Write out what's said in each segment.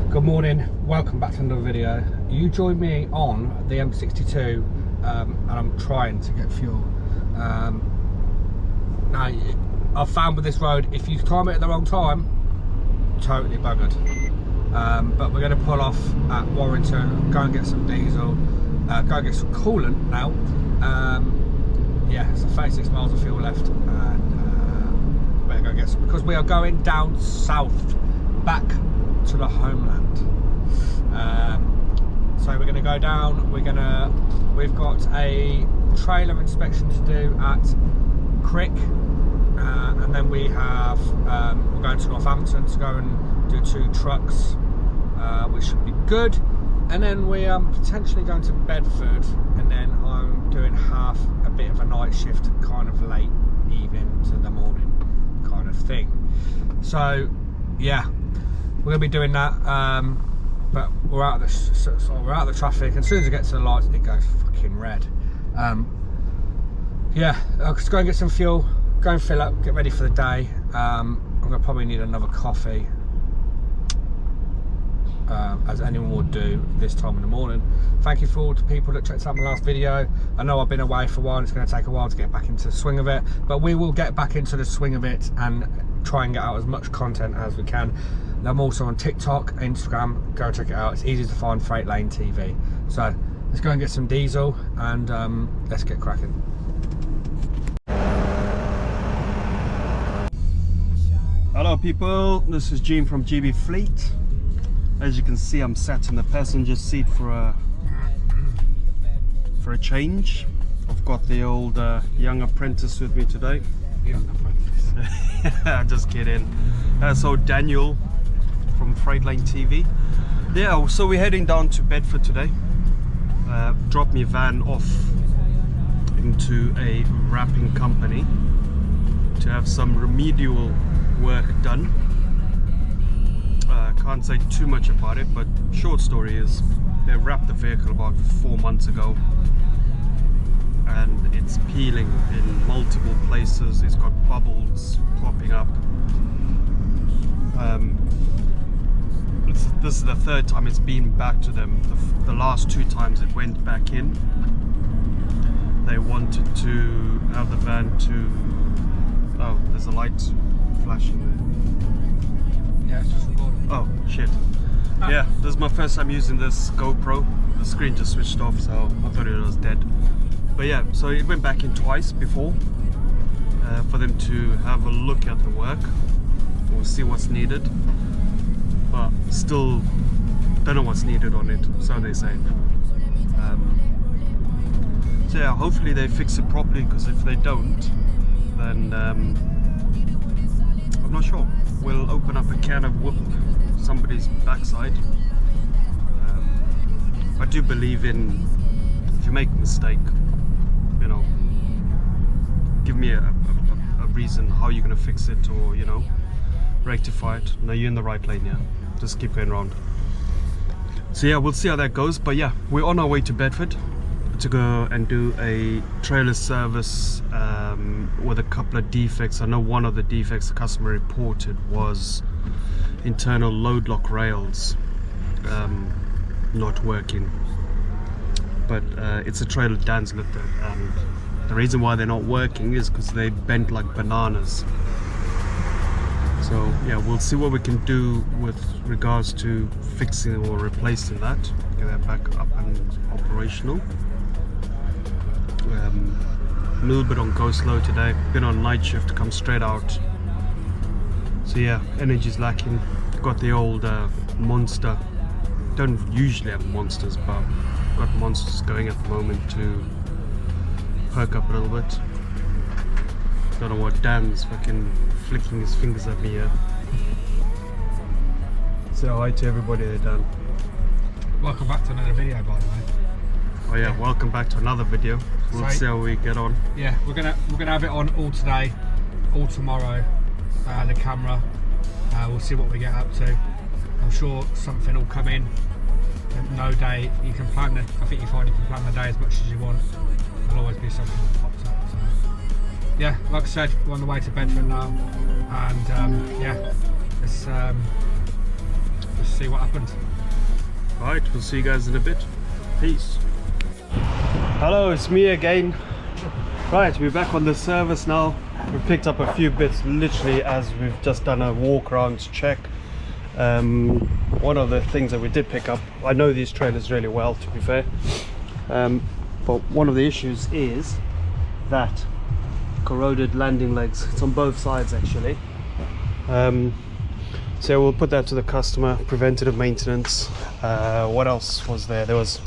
Good morning, welcome back to another video. You join me on the M62 and I'm trying to get fuel. Now, I've found with this road, if you time it at the wrong time, totally buggered. But we're going to pull off at Warrington, go and get some diesel, go and get some coolant now. Yeah, so 36 miles of fuel left, and we're going to get some, because we are going down south, back to the homeland. So we're going to go down, we've got a trailer inspection to do at Crick, and then we have, we're going to Northampton to go and do 2 trucks, which should be good. And then we are potentially going to Bedford, and then I'm doing a bit of a night shift, kind of late evening to the morning kind of thing. So yeah, we're gonna be doing that, but we're out of the traffic, and as soon as it gets to the lights, it goes fucking red. Yeah, I'll just go and get some fuel, go and fill up, get ready for the day. I'm gonna probably need another coffee, as anyone would do this time in the morning. Thank you for all the people that checked out my last video. I know I've been away for a while, and it's going to take a while to get back into the swing of it, but we will get back into the swing of it and try and get out as much content as we can. I'm also on TikTok, Instagram, go check it out. It's easy to find, Freight Lane TV. So let's go and get some diesel, and let's get cracking. Hello people, this is Jim from HGV Fleet. As you can see, I'm sat in the passenger seat for a change. I've got the old young apprentice with me today. Young apprentice. Just kidding. So Daniel from Freight Lane TV. Yeah, so we're heading down to Bedford today. Drop my van off into a wrapping company to have some remedial work done. Can't say too much about it, but short story is they wrapped the vehicle about 4 months ago, and it's peeling in multiple places. It's got bubbles popping up. This is the 3rd time it's been back to them. The last 2 times it went back in, they wanted to have the van to... Oh, there's a light flashing there. Yeah, it's just recording. Oh shit. Yeah, this is my first time using this GoPro. The screen just switched off, so I thought it was dead. But yeah, so it went back in twice before for them to have a look at the work. We'll see what's needed, but still don't know what's needed on it, so they say. So yeah, hopefully they fix it properly, because if they don't, then I'm not sure. We'll open up a can of whoop somebody's backside. I do believe in, if you make a mistake, you know, give me a reason how you're going to fix it, or, you know, rectify it. No, you're in the right lane, yeah. Just keep going around. So yeah, we'll see how that goes. But yeah, we're on our way to Bedford to go and do a trailer service with a couple of defects. I know one of the defects the customer reported was internal load lock rails not working, but it's a trailer Dan's looked at, and the reason why they're not working is because they bent like bananas. So yeah, we'll see what we can do with regards to fixing or replacing that, get that back up and operational. A little bit on go slow today, been on night shift, come straight out. So yeah, energy's lacking. Got the old monster. Don't usually have monsters, but got monsters going at the moment to perk up a little bit. Don't know what Dan's fucking flicking his fingers at me here. Say hi to everybody there, Dan. Welcome back to another video, by the way. Oh yeah, welcome back to another video. We'll see how we get on. Yeah, we're gonna have it on all today, all tomorrow. The camera. We'll see what we get up to. I'm sure something will come in. No day you can plan the. I think you find you can plan the day as much as you want. There'll always be something that pops up. So. Yeah, like I said, we're on the way to Bedford now, and yeah, let's see what happens. Right, we'll see you guys in a bit. Peace. Hello, it's me again. Right, we're back on the service now. We picked up a few bits literally as we've just done a walk around check. One of the things that we did pick up, I know these trailers really well, to be fair, but one of the issues is that corroded landing legs. It's on both sides actually. So we'll put that to the customer. Preventative maintenance. What else was there? There was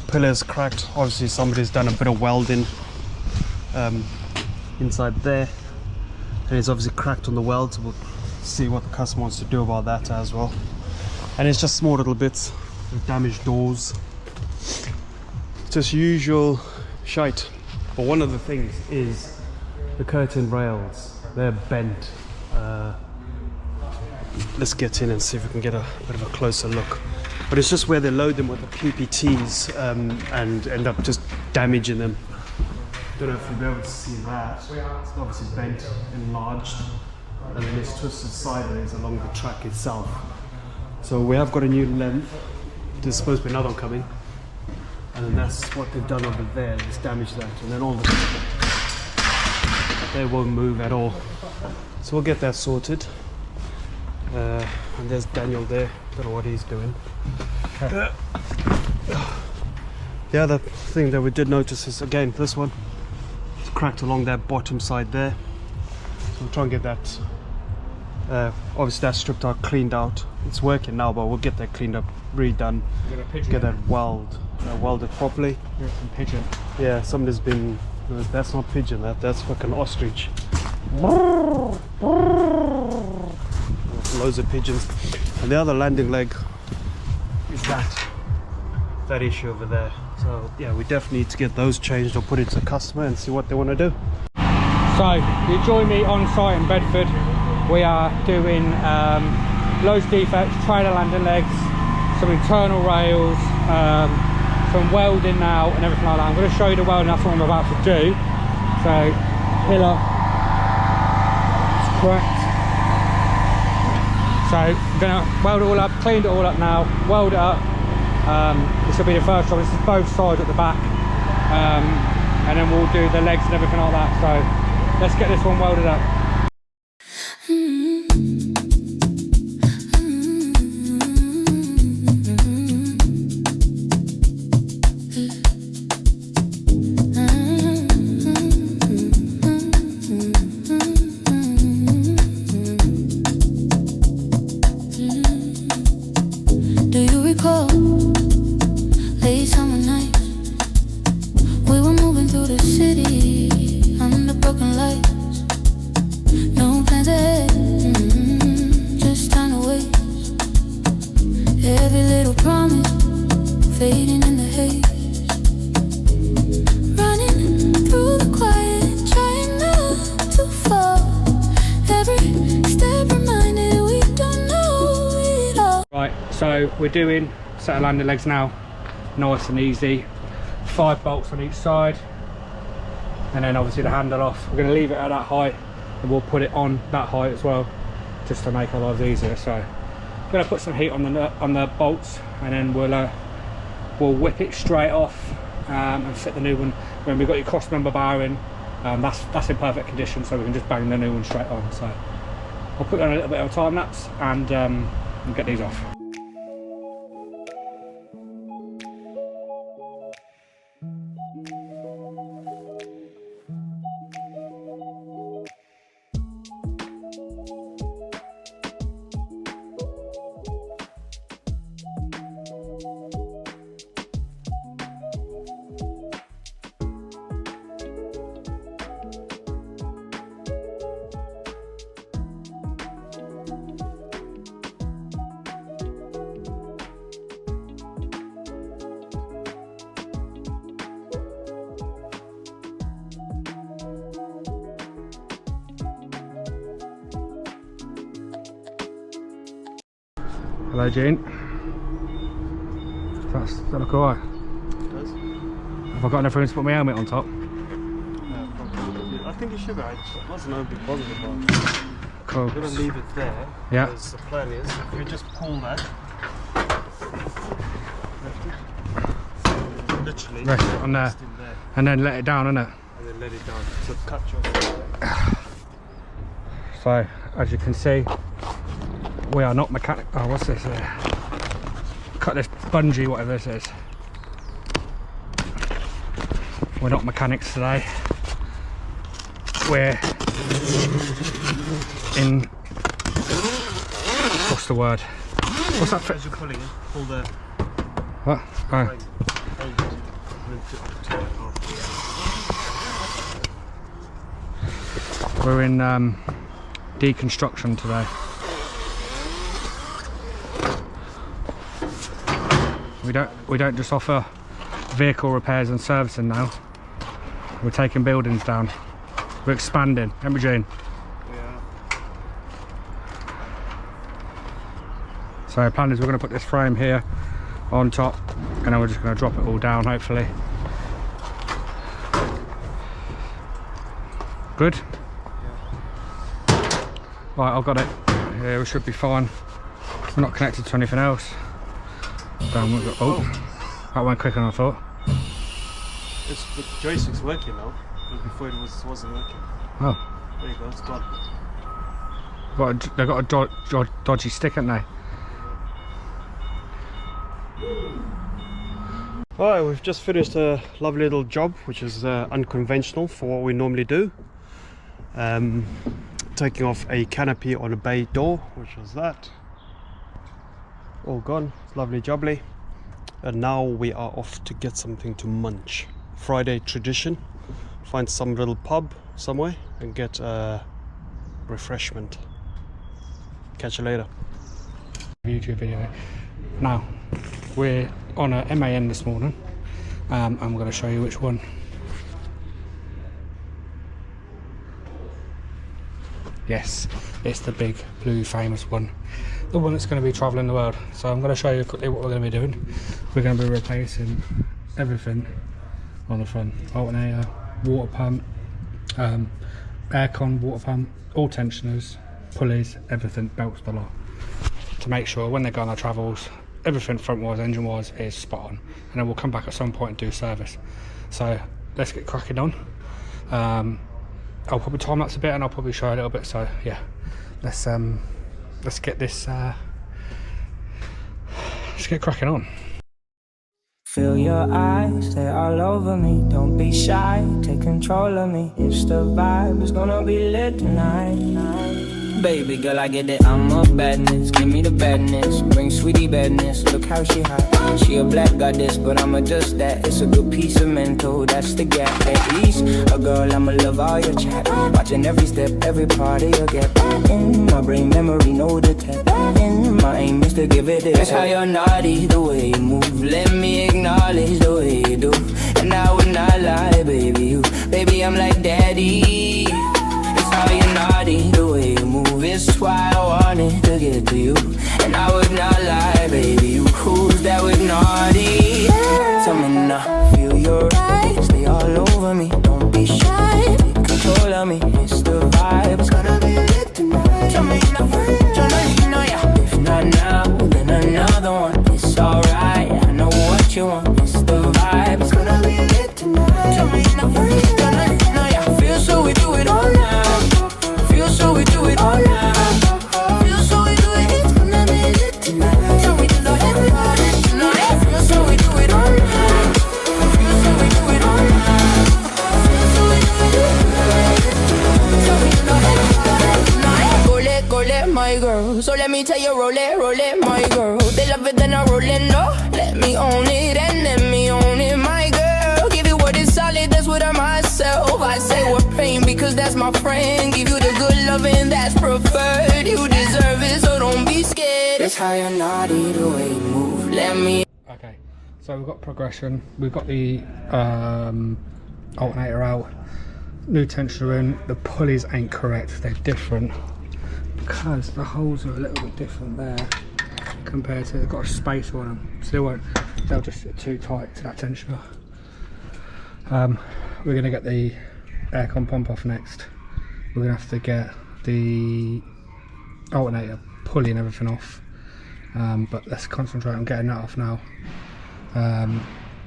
pillars cracked. Obviously somebody's done a bit of welding inside there, and it's obviously cracked on the weld, so we'll see what the customer wants to do about that as well. And it's just small little bits with damaged doors, just usual shite. But one of the things is the curtain rails, they're bent. Let's get in and see if we can get a bit of a closer look. But it's just where they load them with the PPTs and end up just damaging them. Don't know if you'll be able to see that. It's obviously bent, enlarged, and then it's twisted sideways along the track itself. So we have got a new length. There's supposed to be another one coming, and then that's what they've done over there. Just damaged that, and then all the they won't move at all. So we'll get that sorted. And there's Daniel there. Don't know what he's doing. The other thing that we did notice is, again, this one. It's cracked along that bottom side there. So we'll try and get that, obviously that's stripped out, cleaned out. It's working now, but we'll get that cleaned up, redone. Get that welded properly. Here's some pigeon. Yeah, somebody's been, no, that's not pigeon, that's fucking ostrich. Loads of pigeons. And the other landing leg is that issue over there. So yeah, we definitely need to get those changed or put it to the customer and see what they want to do. So you join me on site in Bedford. We are doing loads of defects, trailer landing legs, some internal rails, some welding now and everything like that. I'm going to show you the welding, that's what I'm about to do. So pillar, it's cracked. So I'm going to weld it all up, cleaned it all up now, weld it up. This will be the first job. This is both sides at the back, and then we'll do the legs and everything like that. So let's get this one welded up. So we're doing set of landing legs now, nice and easy. 5 bolts on each side, and then obviously the handle off. We're going to leave it at that height, and we'll put it on that height as well, just to make our lives easier. So I'm going to put some heat on the bolts, and then we'll whip it straight off and fit the new one. When we've got your cross member bar in, that's in perfect condition, so we can just bang the new one straight on. So I'll put on a little bit of a time lapse and get these off. Hello, Gene. Does that look alright? It does. Have I got enough room to put my helmet on top? No, probably. I think you should. I wasn't overly bothered about it. Cool. I'm going to leave it there. Yeah. Because the plan is, if we just pull that, literally rest it on there, still there, and then let it down, innit? and then let it down. So cut your. So as you can see, we are not mechanic. Oh, what's this? Cut this bungee, whatever this is. We're not mechanics today. We're in. What's the word? What's that? As you're pulling it, pull the. What? Oh. Hold it, and then turn it off. We're in deconstruction today. We don't just offer vehicle repairs and servicing now. We're taking buildings down. We're expanding. Remember, Jane? Yeah. So our plan is we're going to put this frame here on top, and then we're just going to drop it all down, hopefully. Good? Yeah. Right, I've got it. Yeah, we should be fine. We're not connected to anything else. Oh, that went quicker than I thought. The joystick's working now. But before it wasn't working. Oh. There you go, it's gone. They've got a dodgy stick, haven't they? Alright, we've just finished a lovely little job, which is unconventional for what we normally do. Taking off a canopy on a bay door, which was that. All gone, lovely jubbly. And now we are off to get something to munch. Friday tradition. Find some little pub somewhere and get a refreshment. Catch you later. YouTube video. Now, we're on a MAN this morning. I'm going to show you which one. Yes, it's the big blue famous one. The one that's going to be travelling the world. So I'm going to show you quickly what we're going to be doing. We're going to be replacing everything on the front. Alternator, water pump, aircon, water pump, all tensioners, pulleys, everything, belts, the lot. To make sure when they go on their travels, everything front wise, engine wise is spot on. And then we'll come back at some point and do service. So let's get cracking on. I'll probably time lapse a bit and I'll probably show you a little bit. So yeah, let's get this let's get cracking on. Feel your eyes, they're all over me. Don't be shy, take control of me. It's the vibe, it's gonna be lit tonight. Baby girl, I get it, I'm a badness. Give me the badness, bring sweetie badness. Look how she hot, she a black goddess, but I'ma just that. It's a good piece of mental, that's the gap. At least a girl, I'ma love all your chat. Watching every step, every part of your gap. In my brain memory, know the tap. In my aim is to give it this. That's how you're naughty, the way you move. Let me acknowledge the way you do. And I would not lie, baby, I'm like daddy. It's how you're naughty, the way you move. It's why I wanted to get to you. And I would not lie, baby, who's that with naughty? Tell me now, feel your eyes, stay all over me. Don't be shy, take control of me. It's the vibe, it's gonna be lit tonight. Tell me now, yeah. If not now, then another one. It's alright, I know what you want. It's the vibe, it's gonna be lit tonight. Tell me now, yeah. Feel so we do it all now. Feel so we do it all now. Feel so we do it, it's gonna be lit tonight. So we do the everybody tonight. Feel so we do it all now. Feel so we do it all now. Feel so we do it. So we do the everybody tonight. Go let my girl. So let me tell you, roll it, my girl. They love it, then I roll it, no. Let me own it, and let me own it, my girl. Give you what is solid, that's what I'm myself. I say we're pain because that's my friend. Give you the good loving that's preferred. You deserve it, so don't be scared. That's how you're naughty, the way you move. Let me. Okay, so we've got progression. We've got the alternator out. New tensioner in. The pulleys ain't correct. They're different because the holes are a little bit different there compared to. They've got a spacer on them, so they'll just sit too tight to that tensioner. We're gonna get the aircon pump off next. We're gonna have to get the alternator pulley and everything off, but let's concentrate on getting that off now.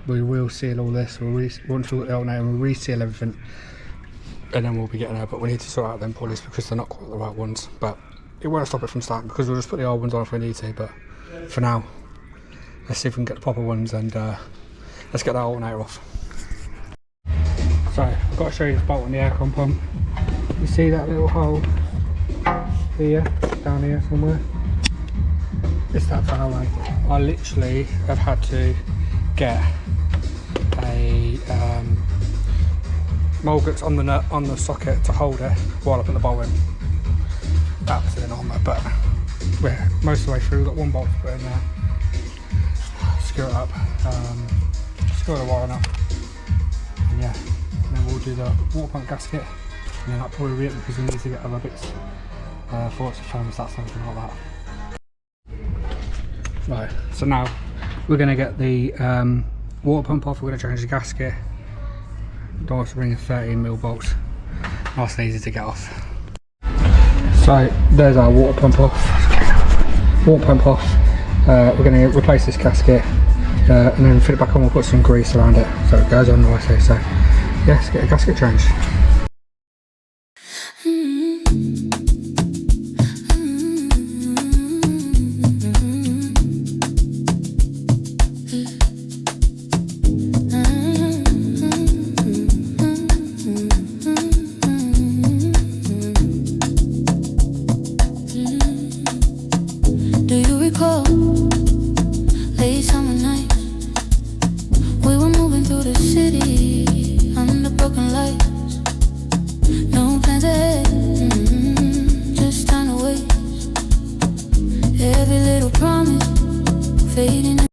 we will seal all this. Once we get the alternator, we'll reseal everything, and then we'll be getting there. But we need to sort out them pulleys because they're not quite the right ones. But it won't stop it from starting because we'll just put the old ones on if we need to. But for now, let's see if we can get the proper ones, and let's get that alternator off. So I've got to show you this bolt on the aircon pump. You see that little hole here, down here somewhere? It's that far away. I literally have had to get a Mulgut's on the nut on the socket to hold it while I put the bolt in. That was an armour, but we're most of the way through. We've got one bolt to put in there. Screw it up. Screw the wire up. And yeah, and then we'll do the water pump gasket, and then that'll probably be it because we need to get other bits for it to thermostat, something like that. Right, so now we're going to get the water pump off. We're going to change the gasket. Don't have to bring in 13mm bolts. Nice and easy to get off. So there's our water pump off. Water pump off. We're going to replace this gasket and then fit it back on. We'll put some grease around it so it goes on nicely. So yeah, let's get a gasket changed. Do you recall late summer nights? We were moving through the city under broken lights. No plans ahead, just time to waste. Every little promise fading.